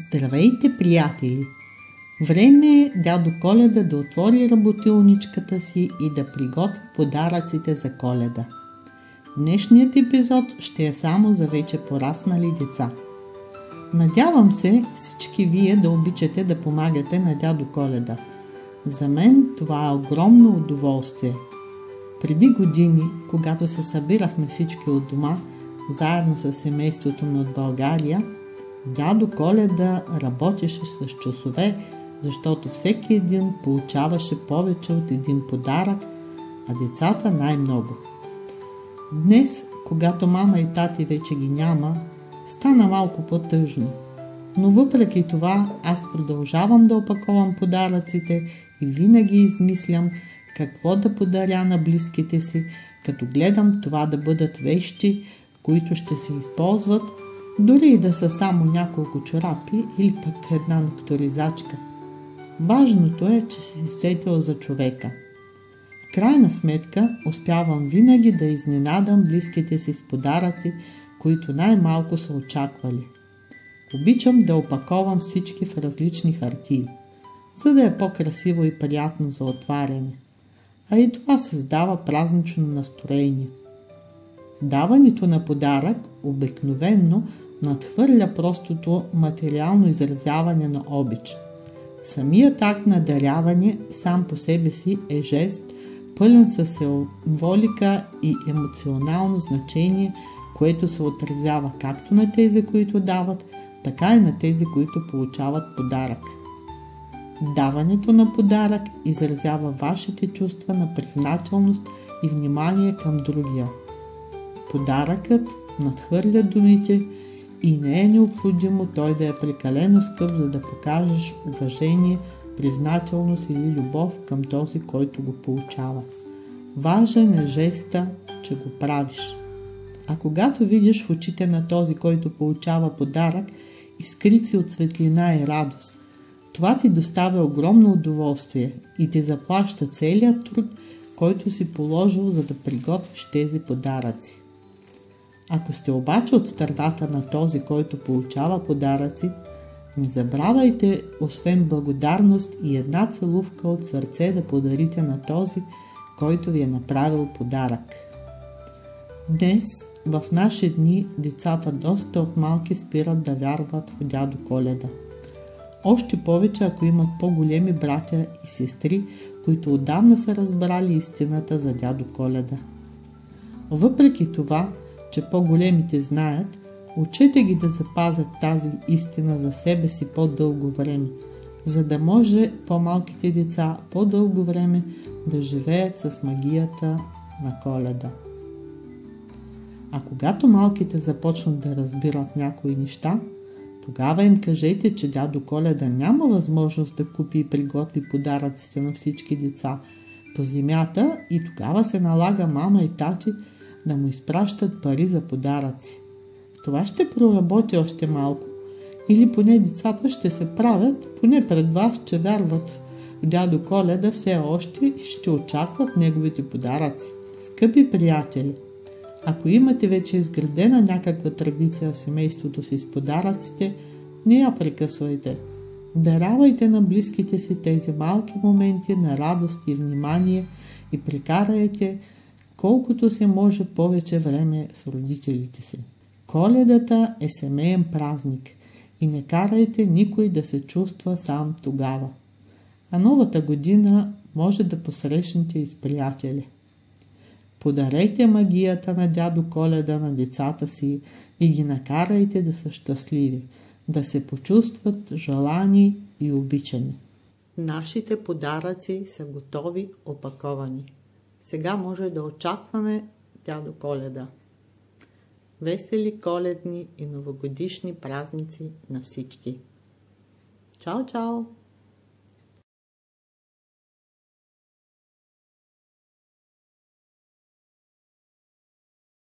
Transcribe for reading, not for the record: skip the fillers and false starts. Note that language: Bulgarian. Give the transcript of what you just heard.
Здравейте, приятели! Време е дядо Коледа да отвори работилничката си и да приготви подаръците за Коледа. Днешният епизод ще е само за вече пораснали деца. Надявам се всички вие да обичате да помагате на дядо Коледа. За мен това е огромно удоволствие. Преди години, когато се събирахме всички от дома, заедно с семейството ми от България, дядо Коледа работеше с часове, защото всеки един получаваше повече от един подарък, а децата най-много. Днес, когато мама и тати вече ги няма, стана малко по-тъжно. Но въпреки това, аз продължавам да опаковам подаръците и винаги измислям какво да подаря на близките си, като гледам това да бъдат вещи, които ще се използват, дори и да са само няколко чорапи или пък една нокторизачка. Важното е, че си сетил за човека. В крайна сметка успявам винаги да изненадам близките си с подаръци, които най-малко са очаквали. Обичам да опаковам всички в различни хартии, за да е по-красиво и приятно за отваряне. А и това създава празнично настроение. Даването на подарък обикновенно надхвърля простото материално изразяване на обич. Самият акт на даряване сам по себе си е жест, пълен със символика и емоционално значение, което се отразява както на тези, които дават, така и на тези, които получават подарък. Даването на подарък изразява вашите чувства на признателност и внимание към другия. Подаръкът надхвърля думите и не е необходимо той да е прекалено скъп, за да покажеш уважение, признателност или любов към този, който го получава. Важен е жеста, че го правиш. А когато видиш в очите на този, който получава подарък, изкрици от светлина и радост, това ти доставя огромно удоволствие и ти заплаща целият труд, който си положил, за да приготвиш тези подаръци. Ако сте обаче от страната на този, който получава подаръци, не забравяйте, освен благодарност и една целувка от сърце да подарите на този, който ви е направил подарък. Днес, в наши дни, децата доста от малки спират да вярват в дядо Коледа. Още повече, ако имат по-големи братя и сестри, които отдавна са разбрали истината за дядо Коледа. Въпреки това, че по-големите знаят, учете ги да запазят тази истина за себе си по-дълго време, за да може по-малките деца по-дълго време да живеят с магията на Коледа. А когато малките започнат да разбират някои неща, тогава им кажете, че дядо Коледа няма възможност да купи и приготви подаръците на всички деца по земята и тогава се налага мама и тати да му изпращат пари за подаръци. Това ще проработи още малко. Или поне децата ще се правят, поне пред вас, че вярват в дядо Коледа все още и ще очакват неговите подаръци. Скъпи приятели, ако имате вече изградена някаква традиция в семейството си с подаръците, не я прекъсвайте. Дарявайте на близките си тези малки моменти на радост и внимание и прекарайте колкото се може повече време с родителите си. Коледата е семеен празник и не карайте никой да се чувства сам тогава. А новата година може да посрещнете и с приятели. Подарете магията на дядо Коледа на децата си и ги накарайте да са щастливи, да се почувстват желани и обичани. Нашите подаръци са готови, опаковани. Сега може да очакваме дядо Коледа. Весели коледни и новогодишни празници на всички! Чао, чао!